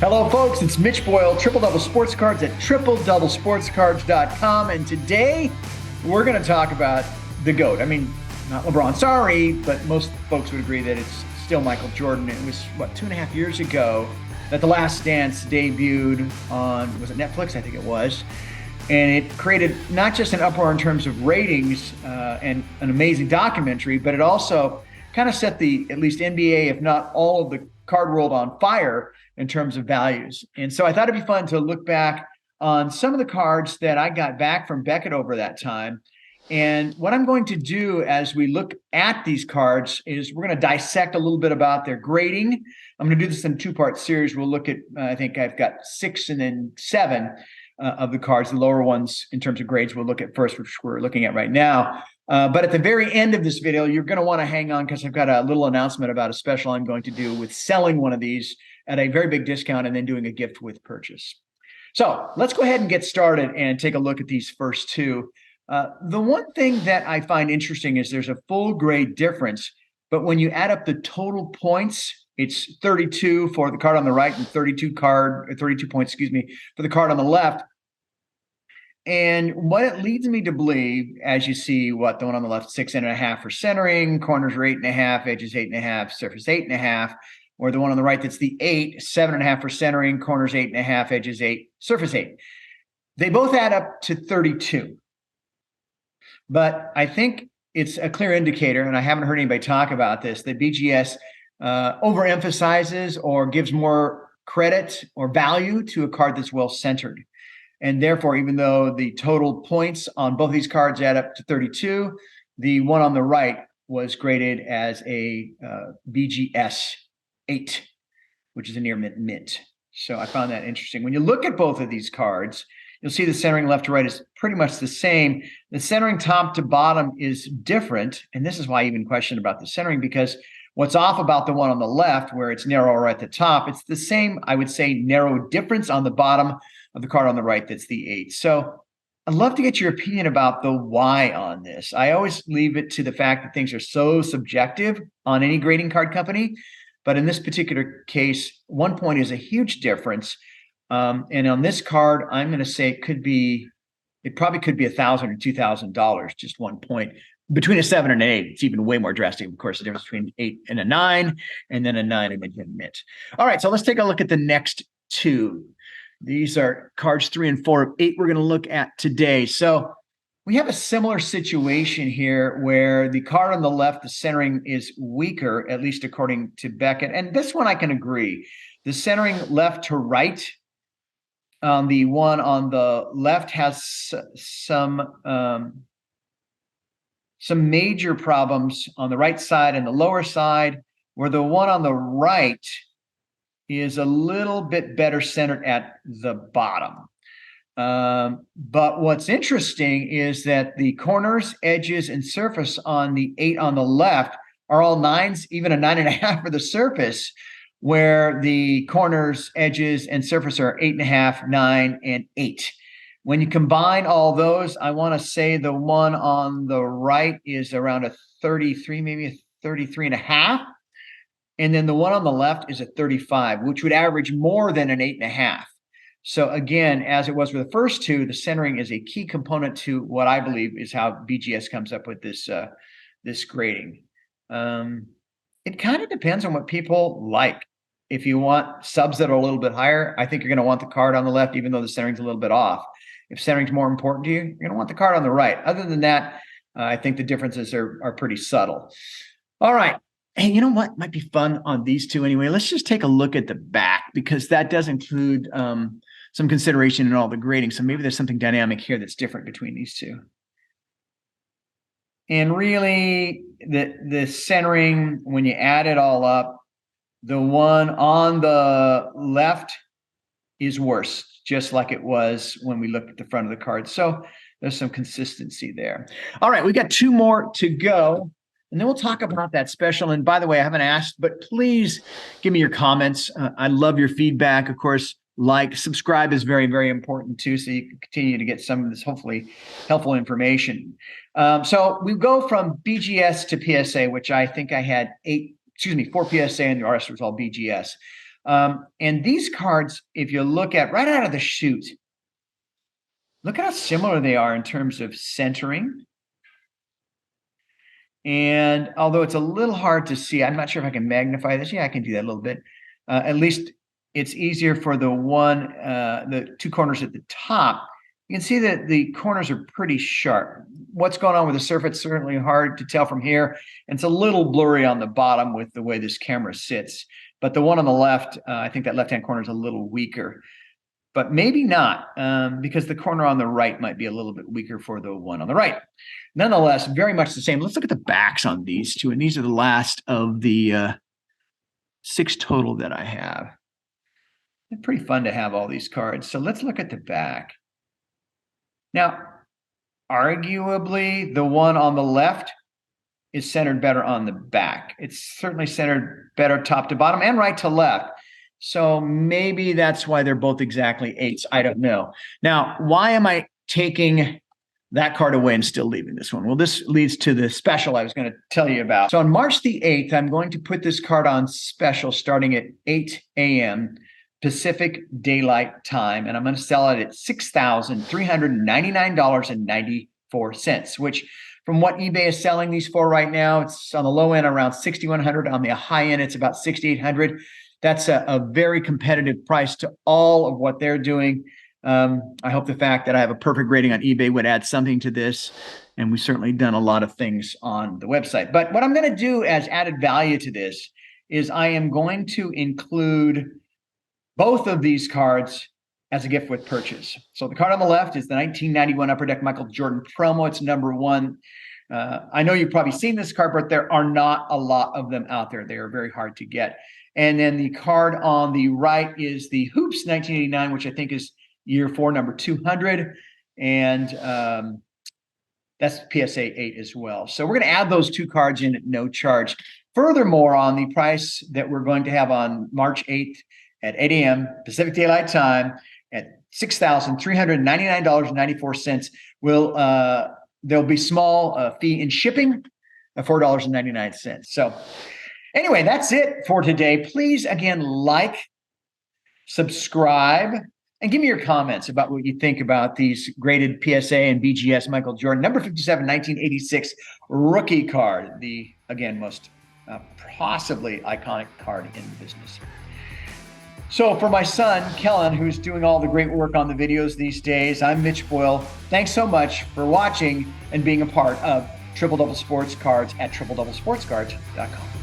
Hello, folks. It's Mitch Boyle, Triple Double Sports Cards at tripledouble-sportscards.com. And today we're going to talk about the GOAT. I mean, not LeBron, sorry, but most folks would agree that it's still Michael Jordan. It was, 2.5 years ago that The Last Dance debuted on, was it Netflix? I think it was. And it created not just an uproar in terms of ratings and an amazing documentary, but it also kind of set the, at least NBA, if not all of the card world on fire in terms of values. And so I thought it'd be fun to look back on some of the cards that I got back from Beckett over that time. And what I'm going to do as we look at these cards is we're going to dissect a little bit about their grading. I'm going to do this in a two-part series. We'll look at, I think I've got 6 and then 7 of the cards. The lower ones in terms of grades we'll look at first, which we're looking at right now. But at the very end of this video, you're going to want to hang on because I've got a little announcement about a special I'm going to do with selling one of these at a very big discount and then doing a gift with purchase. So let's go ahead and get started and take a look at these first two. The one thing that I find interesting is there's a full grade difference, but when you add up the total points, it's 32 for the card on the right and 32 points, for the card on the left. And what it leads me to believe, as you see, the one on the left, 6.5 for centering, corners are 8.5, edges 8.5, surface 8.5, or the one on the right that's the 8, 7.5 for centering, corners 8.5, edges 8, surface 8. They both add up to 32. But I think it's a clear indicator, and I haven't heard anybody talk about this, that BGS overemphasizes or gives more credit or value to a card that's well centered. And therefore, even though the total points on both of these cards add up to 32, the one on the right was graded as a BGS 8, which is a near mint. So I found that interesting. When you look at both of these cards, you'll see the centering left to right is pretty much the same. The centering top to bottom is different. And this is why I even questioned about the centering, because what's off about the one on the left, where it's narrower at the top, it's the same, I would say, narrow difference on the bottom of the card on the right, that's the 8. So I'd love to get your opinion about the why on this. I always leave it to the fact that things are so subjective on any grading card company. But in this particular case, 1 point is a huge difference. And on this card, I'm going to say it probably could be $1,000 or $2,000, just 1 point. Between a 7 and an 8, it's even way more drastic. Of course, the difference between 8 and a 9, and then a 9 and a mint. All right, so let's take a look at the next two. These are cards 3 and 4 of 8 we're going to look at today. So we have a similar situation here where the card on the left, the centering is weaker, at least according to Beckett. And this one I can agree. The centering left to right, the one on the left has some major problems on the right side and the lower side, where the one on the right is a little bit better centered at the bottom. But what's interesting is that the corners, edges, and surface on the 8 on the left are all 9s, even a 9.5 for the surface, where the corners, edges, and surface are 8.5, 9, and 8. When you combine all those, I want to say the one on the right is around a 33, maybe a 33.5. And then the one on the left is a 35, which would average more than an 8.5. So again, as it was for the first two, the centering is a key component to what I believe is how BGS comes up with this grading. It kind of depends on what people like. If you want subs that are a little bit higher, I think you're going to want the card on the left, even though the centering's a little bit off. If centering's more important to you, you're going to want the card on the right. Other than that, I think the differences are pretty subtle. All right. Hey, you know what might be fun on these two anyway? Let's just take a look at the back, because that does include some consideration in all the grading. So maybe there's something dynamic here that's different between these two. And really, the centering, when you add it all up, the one on the left is worse, just like it was when we looked at the front of the card. So there's some consistency there. All right, we got 2 more to go, and then we'll talk about that special. And by the way, I haven't asked, but please give me your comments. I love your feedback. Of course, subscribe is very, very important too, so you can continue to get some of this hopefully helpful information. So we go from BGS to PSA, which I think I had 4 PSA and the rest was all BGS. And these cards, if you look at right out of the chute, look at how similar they are in terms of centering. And although it's a little hard to see, I'm not sure if I can magnify this. Yeah, I can do that a little bit. At least it's easier for the two corners at the top. You can see that the corners are pretty sharp. What's going on with the surface? Certainly hard to tell from here. And it's a little blurry on the bottom with the way this camera sits. But the one on the left, I think that left-hand corner is a little weaker. But maybe not, because the corner on the right might be a little bit weaker for the one on the right. Nonetheless, very much the same. Let's look at the backs on these two. And these are the last of the 6 total that I have. It's pretty fun to have all these cards. So let's look at the back. Now, arguably, the one on the left is centered better on the back. It's certainly centered better top to bottom and right to left. So maybe that's why they're both exactly 8s. I don't know. Now, why am I taking that card away and still leaving this one? Well, this leads to the special I was going to tell you about. So on March the 8th, I'm going to put this card on special starting at 8 a.m. Pacific Daylight Time, and I'm going to sell it at $6,399.94, which from what eBay is selling these for right now, it's on the low end around $6,100. On the high end, it's about $6,800. That's a very competitive price to all of what they're doing. I hope the fact that I have a perfect rating on eBay would add something to this. And we've certainly done a lot of things on the website. But what I'm going to do as added value to this is I am going to include both of these cards as a gift with purchase. So the card on the left is the 1991 Upper Deck Michael Jordan promo. It's number 1. I know you've probably seen this card, but there are not a lot of them out there. They are very hard to get. And then the card on the right is the Hoops 1989, which I think is year 4, number 200. And that's PSA 8 as well. So we're going to add those 2 cards in at no charge. Furthermore, on the price that we're going to have on March 8th at 8 a.m. Pacific Daylight Time at $6,399.94, there'll be small fee in shipping of $4.99. So anyway, that's it for today. Please, again, like, subscribe, and give me your comments about what you think about these graded PSA and BGS Michael Jordan, number 57, 1986 rookie card, the, again, most possibly iconic card in the business. So for my son, Kellen, who's doing all the great work on the videos these days, I'm Mitch Boyle. Thanks so much for watching and being a part of Triple Double Sports Cards at tripledoublesportscards.com.